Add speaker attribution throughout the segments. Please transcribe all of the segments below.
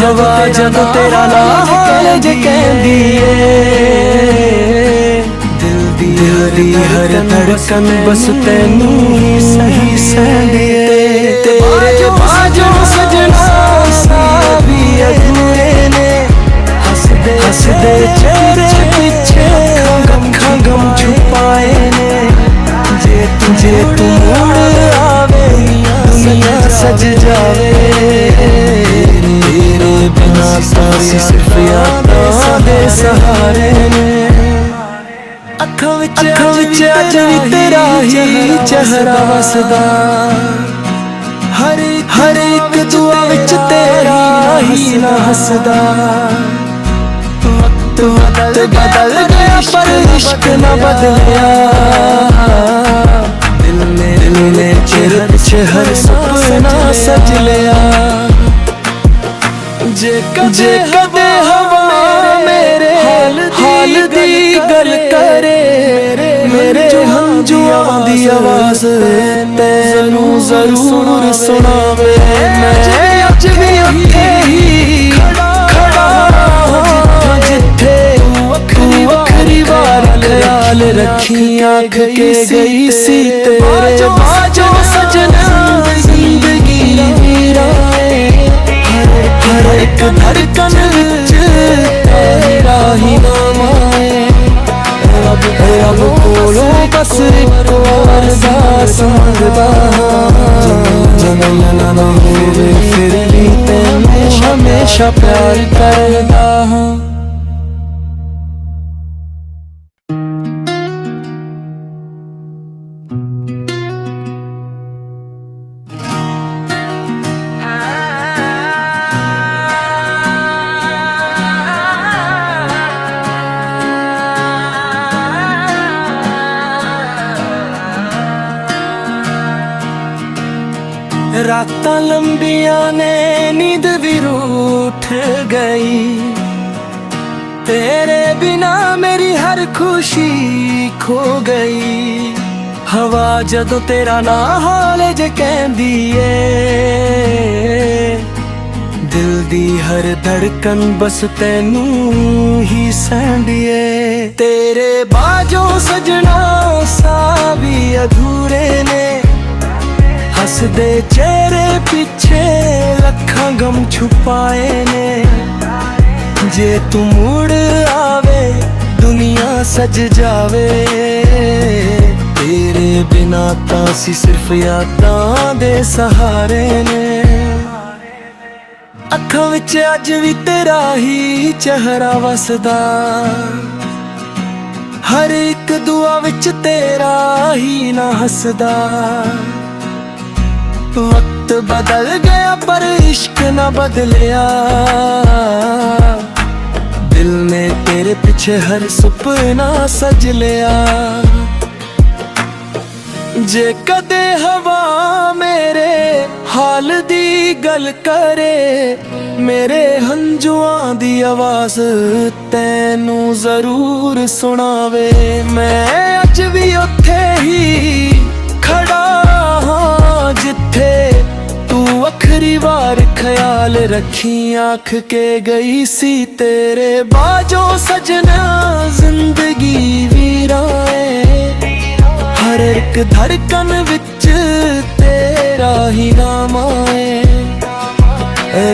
Speaker 1: हवा जदों तेरा नाम कालेज कहंदी ए, दिल दी हर धड़कन बस तैनू ही सहंदी ए। तेरे बाजों सजना सावी अधूरे ने, हसदे चेहरे पीछे गम छुपाए ने। जे तू मुड़ आवे दुनिया सज जावे, तेरे बिना सारी सिर्फ यादां दे सहारे ने। अखां विच अज भी तेरा ही चेहरा वसदा, हर एक दुआ विच तेरा ही ना हसदा। वक्त बदल गया पर इश्क न बदलिया, दिल ने चिर हर सपना सज लिया। जे कदे हवा मेरे हाल दी गल करे, मेरे हंजुआं दी आवाज तैनू जरूर सुनावे। मैं अज भी उत्थे ही खड़ा जिथे वखरी बार ख्याल रखी आँख के गई सी तेरे बाजों सजना। जिंदगी वीराए हर एक धड़कन विच तेरा ही नाम आए। रब कोलों बस एक अरदास मंगदा, जन्म ना होवे फिर भी तैनू हमेशा प्यार करदा। रातां लंबियां ने नींद भी रूठ गई, तेरे बिना मेरी हर खुशी खो गई। हवा जदों तेरा ना कालेज कहंदी ए, दिल दी हर धड़कन बस तैनू ही सहंदी ए। तेरे बाजों सजना सावी अधूरे ने, हसदे चेहरे पीछे लखां गम छुपाए ने। जे तू मुड़ आवे दुनिया सज जावे, तेरे बिना तां सी सिर्फ यादां दे सहारे ने। अखां विच अज भी तेरा ही चेहरा वसदा, हर एक दुआ विच तेरा ही ना हसदा। वक्त बदल गया पर इश्क न बदलिया, दिल ने तेरे पीछे हर सपना सज लिया। जे कदे हवा मेरे हाल दी गल करे, मेरे हंजुआं दी आवाज तैनू जरूर सुनावे। मैं अज भी उत्थे ही खड़ा जिथे तू वखरी बार ख्याल रखी आँख के गई सी तेरे बाजों सजना। जिंदगी वीराए हर एक धड़कन विच तेरा ही नाम आए।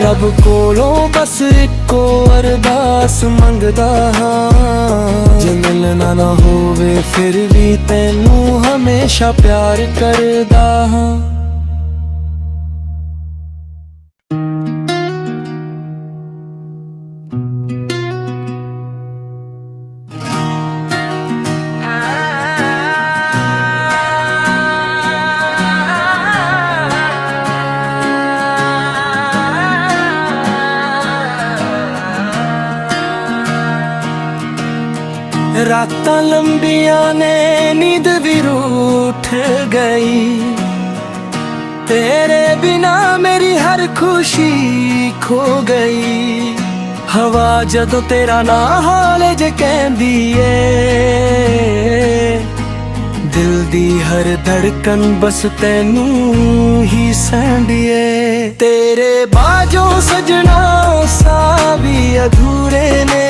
Speaker 1: रब कोलों बस एको अरदास मंगदा हां, जे मिलना ना होवे फिर भी तैनू हमेशा प्यार करदा हां। रातां लंबियां ने नींद भी रूठ गई, तेरे बिना मेरी हर खुशी खो गई। हवा जदों तेरा नाम कालेज कहंदी ए, दिल दी हर धड़कन बस तैनू ही सहंदी ए। तेरे बाजों सजना अधूरे ने।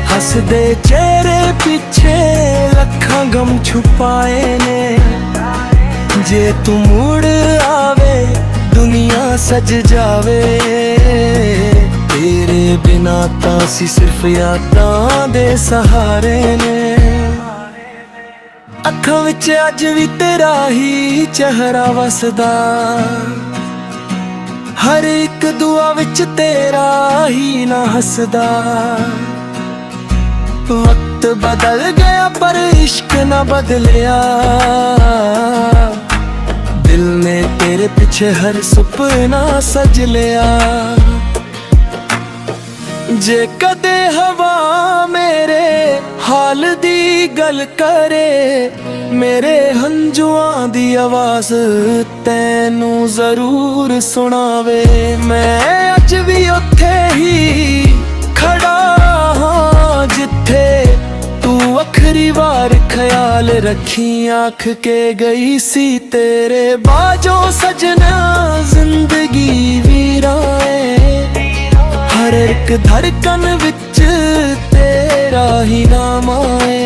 Speaker 1: हसदे चेहरे पीछे लखां गम छुपाए ने। जे तू मुड़ आवे दुनिया सज जावे, तेरे बिना तां सी सिर्फ यादां दे सहारे ने। अखां विच अज भी तेरा ही चेहरा वसदा, हर एक दुआ विच तेरा ही ना हसदा। वक्त बदल गया पर इश्क ना बदलिया, दिल ने तेरे पीछे हर सुपना सज लिया। जे कदे हवा मेरे हाल दी गल करे, मेरे हंजुआं दी आवाज तैनू जरूर सुनावे। मैं अज भी उत्थे ही खड़ा हां जिथे तू आखरी बार ख्याल रखी आँख के गई सी तेरे बाजों सजना। जिंदगी वीराए हर एक धड़कन विच तेरा ही नाम आए।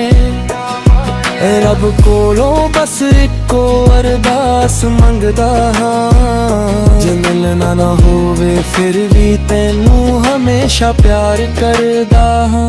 Speaker 1: रब कोलों बस इको अरदास मंगदा हां, जे मिलना ना होवे फिर भी तैनू हमेशा प्यार करदा हां।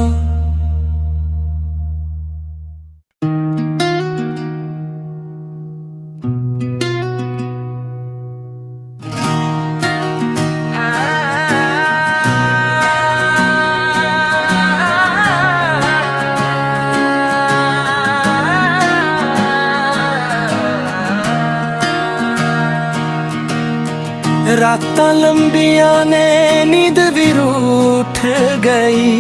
Speaker 1: रातां लंबियां ने नींद भी रूठ गई,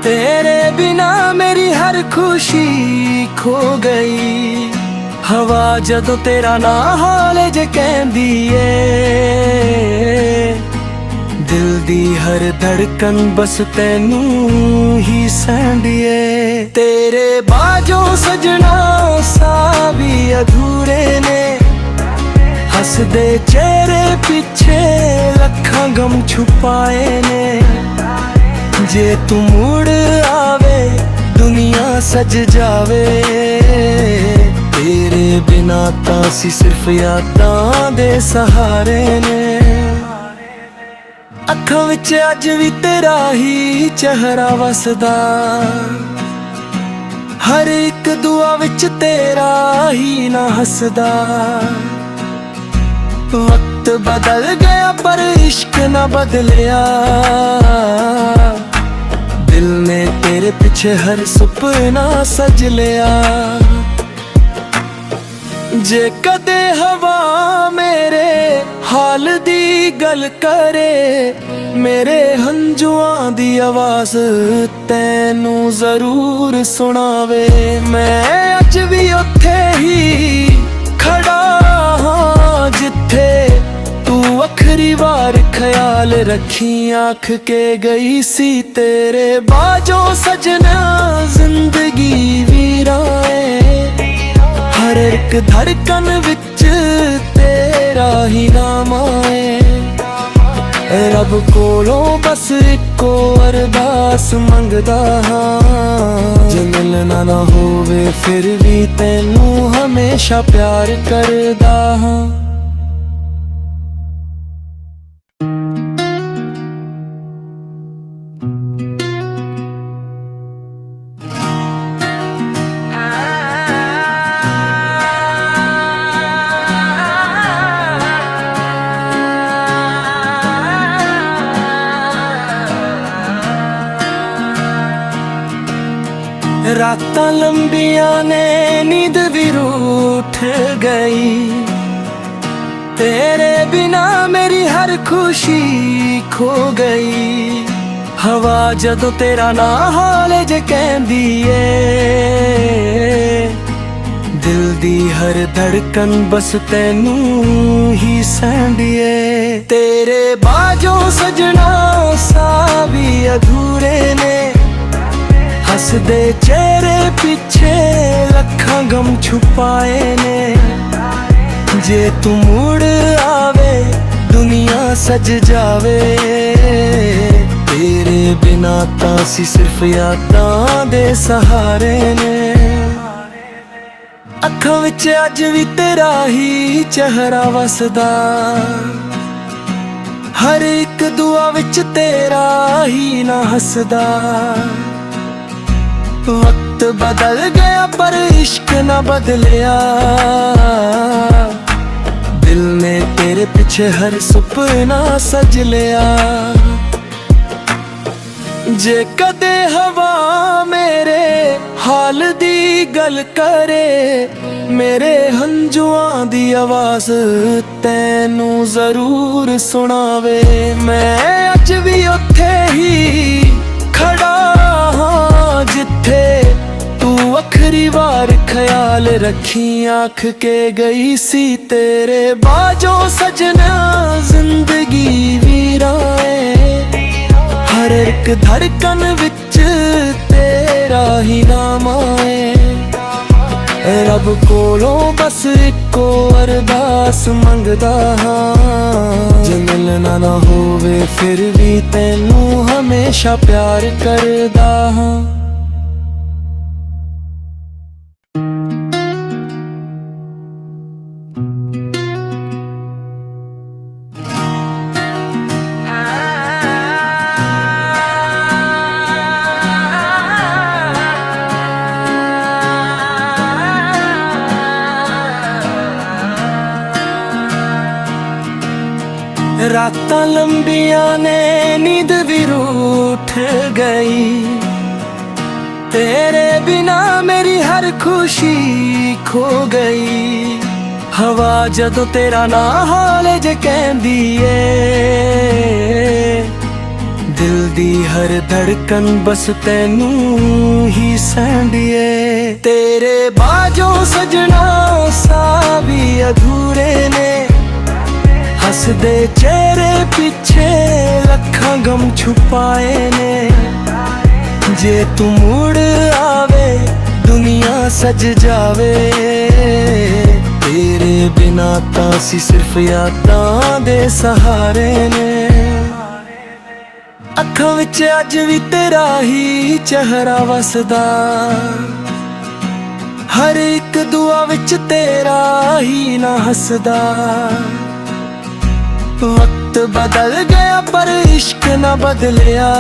Speaker 1: तेरे बिना मेरी हर खुशी खो गई। हवा जदों तेरा ना हाले जे कहंदी ए, दिल दी हर धड़कन बस तैनू ही सहंदी ए। तेरे बाजों सजना सा भी अधूरे ने। हसदे चेहरे पीछे लखां गम छुपाए ने। जे तू मुड़ आवे दुनिया सज जावे, तेरे बिना तां सी सिर्फ यादां दे सहारे ने। अखां विच अज भी तेरा ही चेहरा वसदा, हर एक दुआ विच तेरा ही ना हसदा। वक्त बदल गया पर इश्क ना बदलिया, दिल ने तेरे पीछे हर सुपना सज लिया। जे कदे हवा मेरे हाल दी गल करे, मेरे हंजुआं दी आवाज तैनू जरूर सुनावे। मैं अज भी उत्थे ही खड़ा हां जिथे तू आखरी बार ख्याल रखी आँख के गई सी तेरे बाजों सजना। जिंदगी वीराए हर एक धड़कन विच तेरा ही नाम आए। रब कोलों बस इको अरदास मंगदा हां, जे मिलना ना होवे फिर भी तैनू हमेशा प्यार करदा हां। रातां लंबियां ने नींद भी रूठ गई, तेरे बिना मेरी हर खुशी खो गई। हवा जदों तेरा ना हाले जे कहंदी ए, दिल दी हर धड़कन बस तैनू ही सहंदी ए। तेरे बाजों सजना सा भी अधूरे ने। हसदे चेहरे पीछे लखां गम छुपाए ने। जे तू मुड़ आवे दुनिया सज जावे। तेरे बिना तां सी सिर्फ यादां दे सहारे ने। अखां विच अज भी तेरा ही चेहरा वसदा, हर एक दुआ विच तेरा ही ना हसदा। वक्त बदल गया पर इश्क ना बदलिया, दिल ने तेरे पीछे हर सुपना सज लिया। जे कदे हवा मेरे हाल दी गल करे, मेरे हंजुआं दी आवाज तैनू जरूर सुनावे। मैं अज भी उत्थे ही खड़ा हां जिथे तू आखरी बार ख्याल रखी आख के गई सी। तेरे बाजों सजना जिंदगी वीराए, हर एक धड़कन विच तेरा ही नाम आए। रब कोलों बस इको अरदास मंगदा हां, जे मिलना ना होवे फिर भी तैनू हमेशा प्यार करदा हां। रातां लंबियां ने नींद भी रूठ गई, तेरे बिना मेरी हर खुशी खो गई। हवा जदों तेरा ना हाल जे कहंदी ए, दिल दी हर धड़कन बस तैनू ही सहंदी ए। तेरे बाजों सजना सा भी अधूरे ने, हसदे चेहरे पीछे लखां गम छुपाए ने। जे तू मुड़ आवे दुनिया सज जावे, तेरे बिना तां सी सिर्फ यादां दे सहारे ने। अखां विच अज भी तेरा ही चेहरा वसदा, हर एक दुआ विच तेरा ही ना हसदा। वक्त बदल गया पर इश्क ना बदलिया,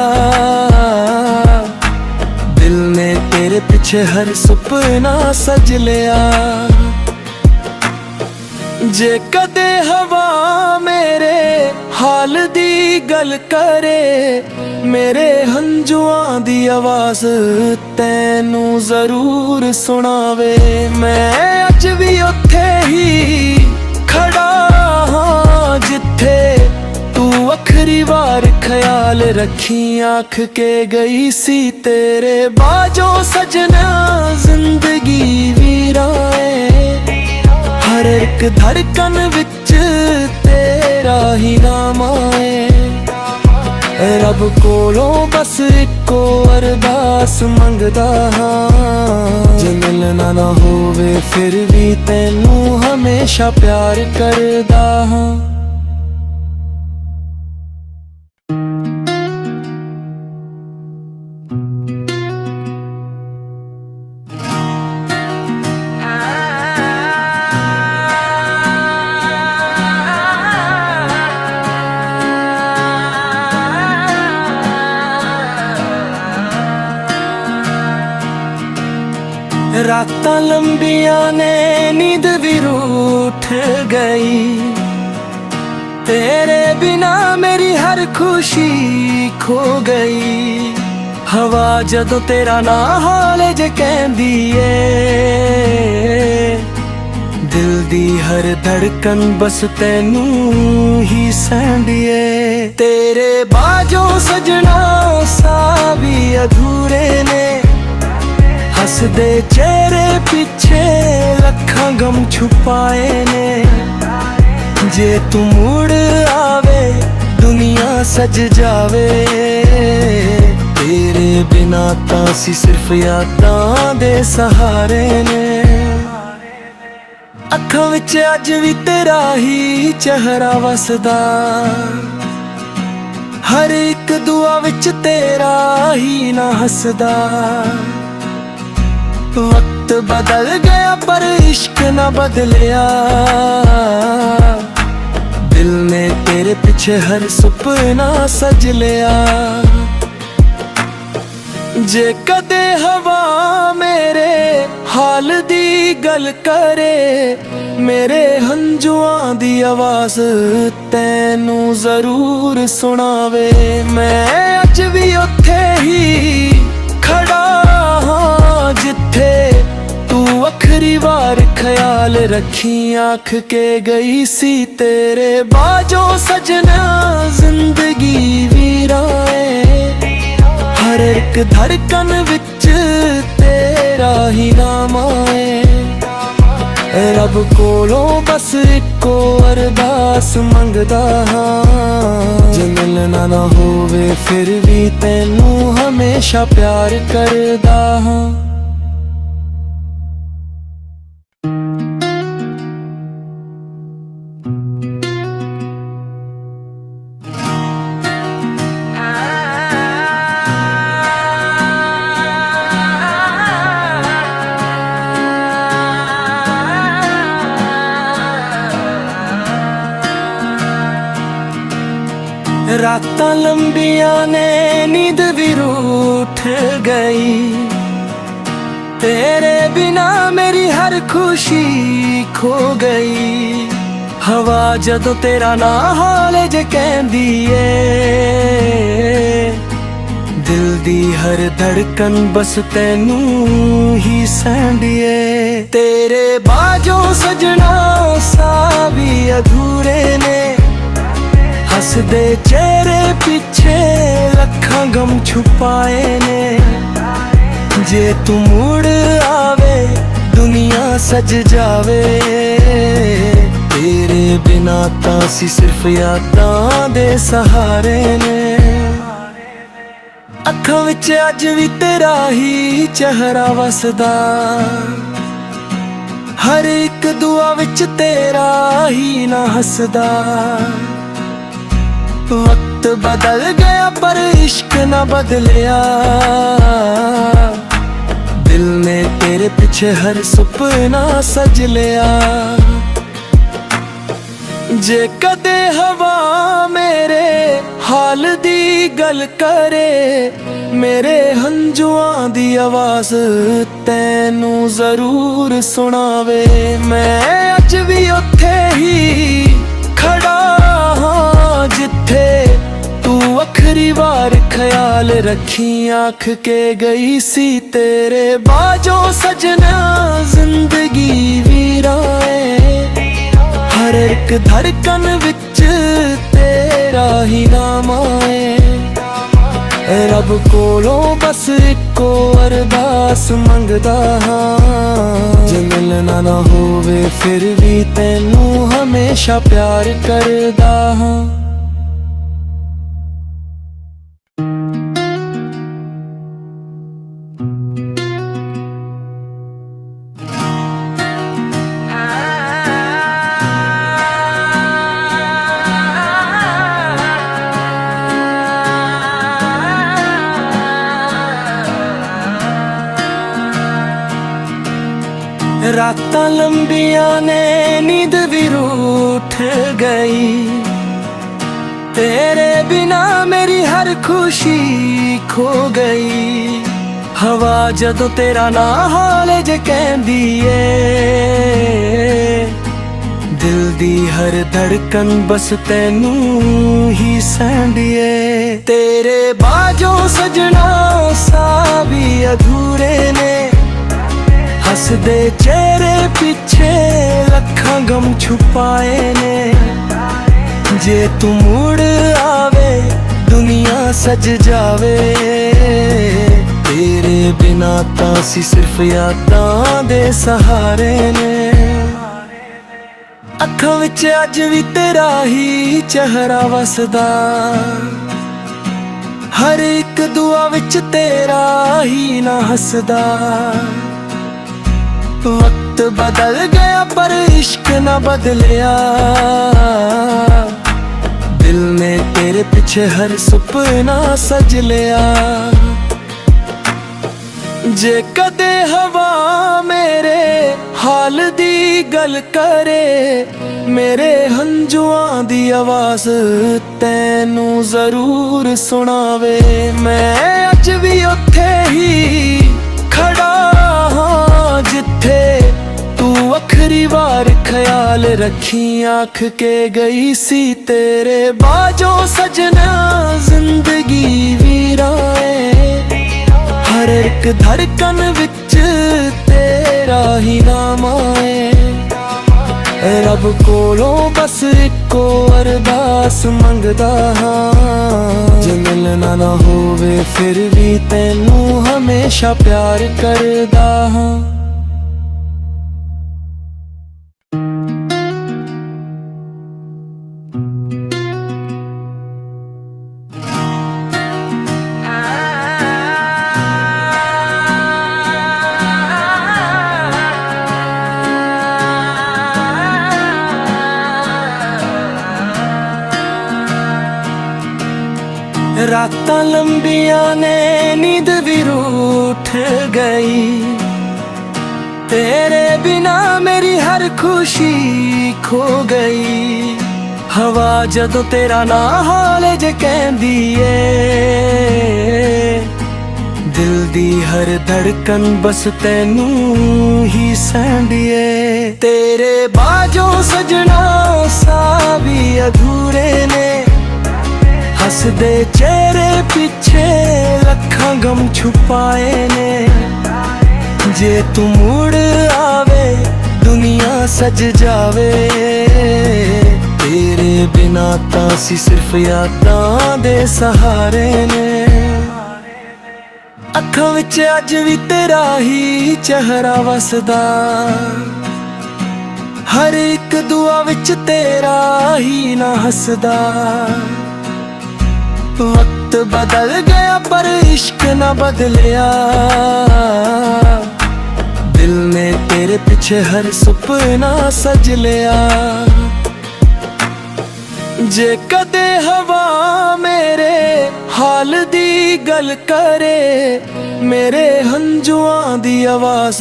Speaker 1: दिल ने तेरे पीछे हर सुपना सज लिया। जे कदे हवा मेरे हाल दी गल करे, मेरे हंजुआं दी आवाज तैनू जरूर सुनावे। मैं अज भी उत्थे ही खड़ा हां जिथे तू आखरी बार ख्याल रखी आख के गई सी। तेरे बाजों सजना जिंदगी वीराए, हर एक धड़कन विच तेरा ही नाम आए। रब कोलों बस इको अरदास मंगदा हां, जे मिलना ना होवे फिर भी तैनू हमेशा प्यार करदा हां। रातां लंबियां ने नींद भी रूठ गई, तेरे बिना मेरी हर खुशी खो गई। हवा जदों तेरा ना हाल जे कहंदी ए, दिल दी हर धड़कन बस तैनू ही सहंदी ए। तेरे बाजों सजना सा भी अधूरे ने, हसदे चेहरे पीछे लखां गम छुपाए ने। जे तू मुड़ आवे दुनिया सज जावे, तेरे बिना तां सी सिर्फ यादां दे सहारे ने। अखां विच अज भी तेरा ही चेहरा वसदा, हर एक दुआ विच तेरा ही ना हसदा। वक्त बदल गया पर इश्क ना बदलिया, दिल ने तेरे पीछे हर सुपना सज लिया। जे कदे हवा मेरे हाल दी गल करे, मेरे हंजुआं दी आवाज तैनू जरूर सुनावे। मैं अज भी उत्थे ही खड़ा हाँ जिथे तू आखरी बार ख्याल रखी आँख के गई सी तेरे बाजों सजना। जिंदगी वीराए हर एक धड़कन विच तेरा ही नाम आए। रब कोलों बस इको अरदास मंगदा हाँ, जे मिलना ना होवे फिर भी तैनू हमेशा प्यार करदा हाँ। रातां लंबियां ने नींद भी रूठ गई, तेरे बिना मेरी हर खुशी खो गई। हवा जदों तेरा ना हाल जे कहंदी ए, दिल दी हर धड़कन बस तैनू ही सहंदी ए। तेरे बाजों सजना सा भी अधूरे ने, हसदे चेहरे पीछे लखां गम छुपाए ने। जे तू मुड़ आवे दुनिया सज जावे, तेरे बिना तां सिर्फ यादां दे सहारे ने। अखां विच अज भी तेरा ही चेहरा वसदा, हर एक दुआ विच तेरा ही ना हसदा। वक्त बदल गया पर इश्क ना बदलिया, दिल ने तेरे पीछे हर सुपना सज लिया। जे कदे हवा मेरे हाल दी गल करे, मेरे हंजुआं दी आवाज तैनू जरूर सुनावे। मैं अज भी उत्थे ही खड़ा हाँ जिथे तू आखरी बार ख्याल रखी आँख के गई सी तेरे बाजों सजना। जिंदगी वीराए हर एक धड़कन विच तेरा ही नाम आए। रब कोलों बस इको अरदास मंगदा हाँ, जे मिलना ना होवे फिर भी तैनू हमेशा प्यार करदा हाँ। रातां लंबियां ने नींद भी रूठ गई, तेरे बिना मेरी हर खुशी खो गई। हवा जदों तेरा ना हाल जे कहंदी ए, दिल दी हर धड़कन बस तैनू ही सहंदी ए। तेरे बाजों सजना सा भी अधूरे ने, हसदे चेहरे पीछे लखां गम छुपाए ने। जे तू मुड़ आवे दुनिया सज जावे, तेरे बिना तां सिर्फ यादां दे सहारे ने। अखां विच अज भी तेरा ही चेहरा वसदा, हर एक दुआ विच तेरा ही ना हसदा। वक्त बदल गया पर इश्क ना बदलिया, दिल ने तेरे तेरे पीछे हर सुपना सज लिया। जे कदे हवा मेरे हाल दी गल करे, मेरे हंजुआं दी आवाज तैनू जरूर सुनावे। मैं अज भी उत्थे ही खड़ा हाँ जिथे तू आखरी बार ख्याल रखी आँख के गई सी तेरे बाजों सजना। जिंदगी वीराए हर एक धड़कन विच तेरा ही नाम आए। रब कोलों बस इको अरदास मंगदा हाँ, जे मिलना ना होवे फिर भी तैनू हमेशा प्यार करदा हाँ। रातां लंबियां ने नींद भी रूठ गई, तेरे बिना मेरी हर खुशी खो गई। हवा जदों तेरा ना हाल जे कहंदी ए, दिल दी हर धड़कन बस तैनू ही सहंदी ए। तेरे बाजों सजना सा भी अधूरे ने, हसदे चेहरे पीछे लखां गम छुपाए ने। जे तू मुड़ आवे दुनिया सज जावे, तेरे बिना तां सिर्फ यादां दे सहारे ने। अखां विच अज भी तेरा ही चेहरा वसदा, हर एक दुआ विच तेरा ही ना हसदा। वक्त बदल गया पर इश्क न बदलिया, दिल ने तेरे पीछे हर सुपना सज लिया। जे कदे हवा मेरे हाल दी गल करे, मेरे हंजुआं दी आवाज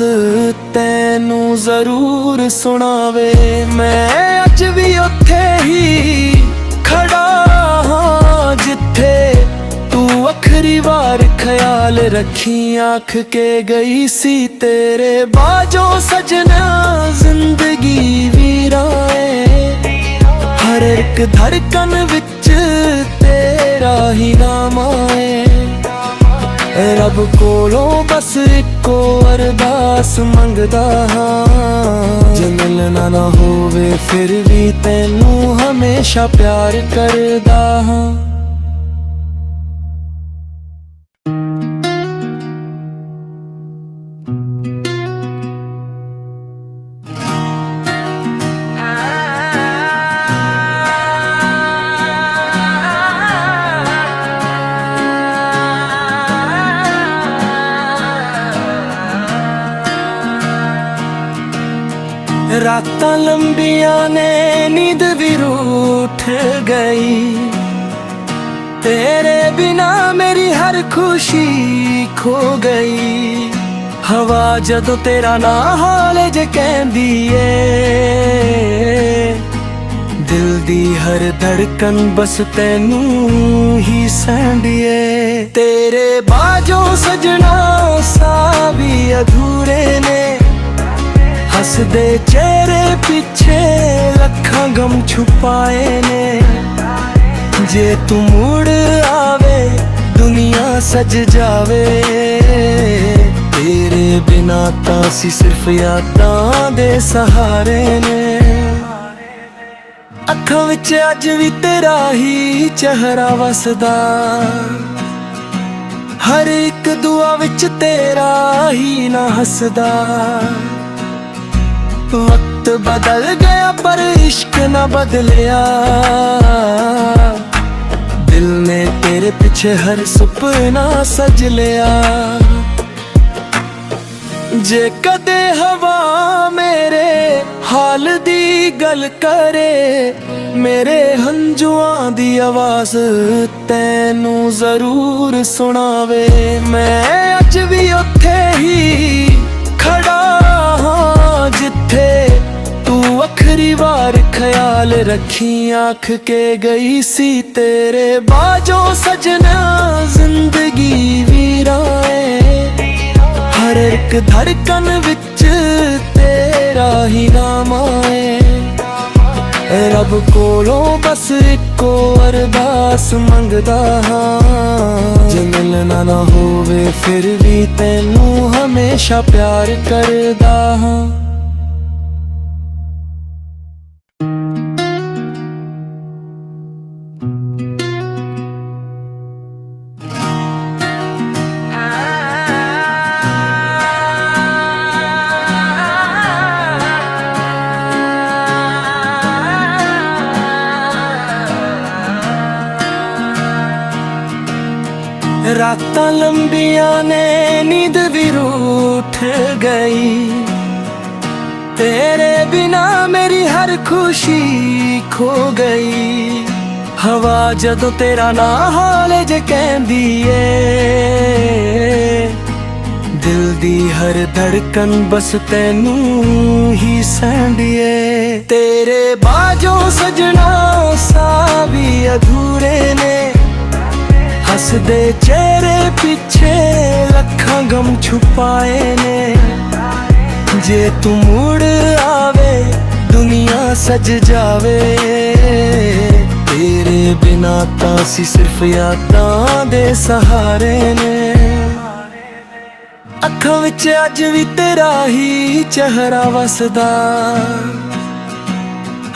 Speaker 1: तैनू जरूर सुनावे। मैं अज भी उत्थे ही खड़ा हाँ जिथे तू आखरी बार ख्याल रखी आँख के गई सी तेरे बाजों सजना। जिंदगी वीराए हर एक धड़कन विच तेरा ही नाम आए। रब कोलों बस इको अरदास मंगदा हाँ, जे मिलना ना होवे फिर भी तैनू हमेशा प्यार करदा हाँ। रातां लंबियां ने नींद भी रूठ गई, तेरे बिना मेरी हर खुशी खो गई। हवा जदों तेरा ना हाल जे कहंदी ए, दिल दी हर धड़कन बस तैनू ही सहंदी ए। तेरे बाजों सजना सा भी अधूरे ने, हसदे चेहरे पीछे लखां गम छुपाए ने। जे तू मुड़ आवे दुनिया सज जावे, तेरे बिना तां सिर्फ यादां दे सहारे ने। अखां विच अज भी तेरा ही चेहरा वसदा, हर एक दुआ विच तेरा ही ना हसदा। वक्त बदल गया पर इश्क न बदलिया, दिल ने तेरे पीछे हर सुपना सज लिया। ਜੇ ਕਦੇ ਹਵਾ ਮੇਰੇ ਹਾਲ ਦੀ ਗੱਲ ਕਰੇ, ਮੇਰੇ ਹੰਝੂਆਂ ਦੀ ਆਵਾਜ਼ ਤੈਨੂੰ ਜ਼ਰੂਰ ਸੁਣਾਵੇ। ਮੈਂ ਅੱਜ ਵੀ ਉੱਥੇ ਹੀ ਖੜਾ ਹਾਂ ਜਿੱਥੇ ਤੂੰ ਆਖਰੀ ਵਾਰ ਖਿਆਲ ਰੱਖੀ ਆਖ ਕੇ ਗਈ ਸੀ। ਤੇਰੇ ਬਾਝੋਂ ਸਜਣਾ ਜ਼ਿੰਦਗੀ ਵੀਰਾਏ, ਹਰ ਇੱਕ ਧੜਕਨ ਵਿੱਚ ਤੇਰਾ ਹੀ ਨਾਮ ਆਏ। ਰੱਬ ਕੋਲੋਂ ਬਸ ਇੱਕੋ ਅਰਦਾਸ ਮੰਗਦਾ ਹਾਂ, ਜੇ ਮਿਲਣਾ ਨਾ ਹੋਵੇ ਫਿਰ ਵੀ ਤੈਨੂੰ ਹਮੇਸ਼ਾ ਪਿਆਰ ਕਰਦਾ ਹਾਂ। रातां लंबियां ने नींद भी रूठ गई, तेरे बिना मेरी हर खुशी खो गई। हवा जदों तेरा ना हाल जे कहंदी ए, दिल दी हर धड़कन बस तैनू ही सहंदी ए। तेरे बाजों सजना सा भी अधूरे ने, हसदे चेहरे पीछे लखां गम छुपाए ने। जे तू मुड़ आवे दुनिया सज जावे, तेरे बिना तां सी सिर्फ यादां दे सहारे ने। अखां विच अज भी तेरा ही चेहरा वसदा,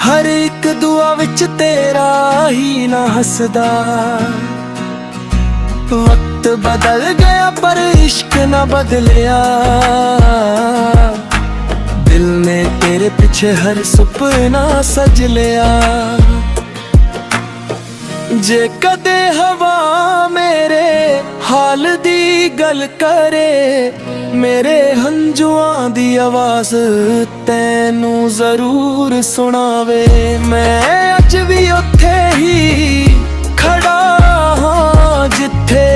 Speaker 1: हर एक दुआ विच तेरा ही ना हसदा। वक्त बदल गया पर इश्क न बदलिया, दिल ने तेरे पीछे हर सुपना सज लिया। जे कदे हवा मेरे हाल दी गल करे, मेरे हंझूआं दी आवाज तैनू जरूर सुनावे। मैं अज भी उत्थे ही खड़ा हाँ जिथे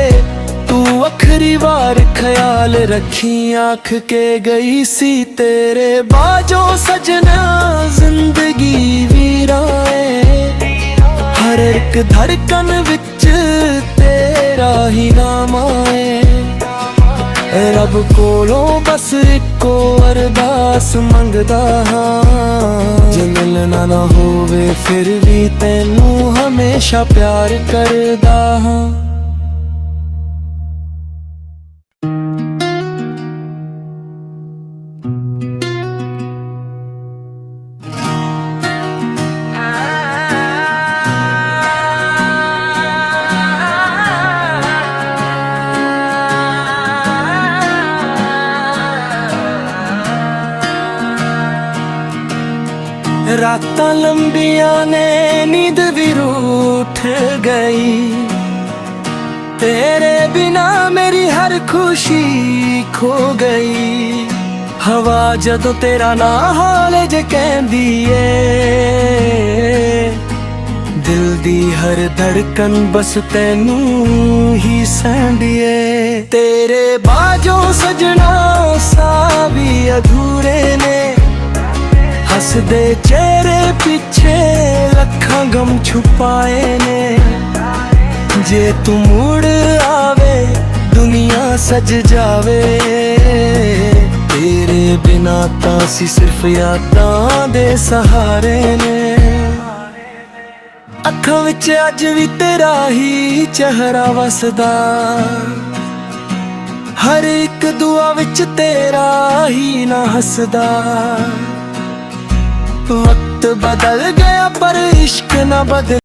Speaker 1: तू आखरी वार ख्याल रखी आख के गई सी। तेरे बाजों सजना जिंदगी वीराए, हर एक धड़कन विच तेरा ही नाम आए। रब कोलों बस इक्को अरदास मंगदा हाँ, जे मिलना ना होवे फिर भी तैनू हमेशा प्यार करदा हाँ। रातां लंबियां ने नींद भी रूठ गई, तेरे बिना मेरी हर खुशी खो गई। हवा जदों तेरा ना हाल जे कहंदी ए, दिल दी हर धड़कन बस तैनू ही सहंदी ए। तेरे बाजों सजना सा भी अधूरे ने, हसदे चेहरे पीछे लखां गम छुपाए ने। जे तू मुड़ आवे दुनिया सज जावे, तेरे बिना तां सी सिर्फ यादां दे सहारे ने। अखां विच अज भी तेरा ही चेहरा वसदा, हर एक दुआ विच तेरा ही ना हसदा। वक्त बदल गया पर इश्क न बदल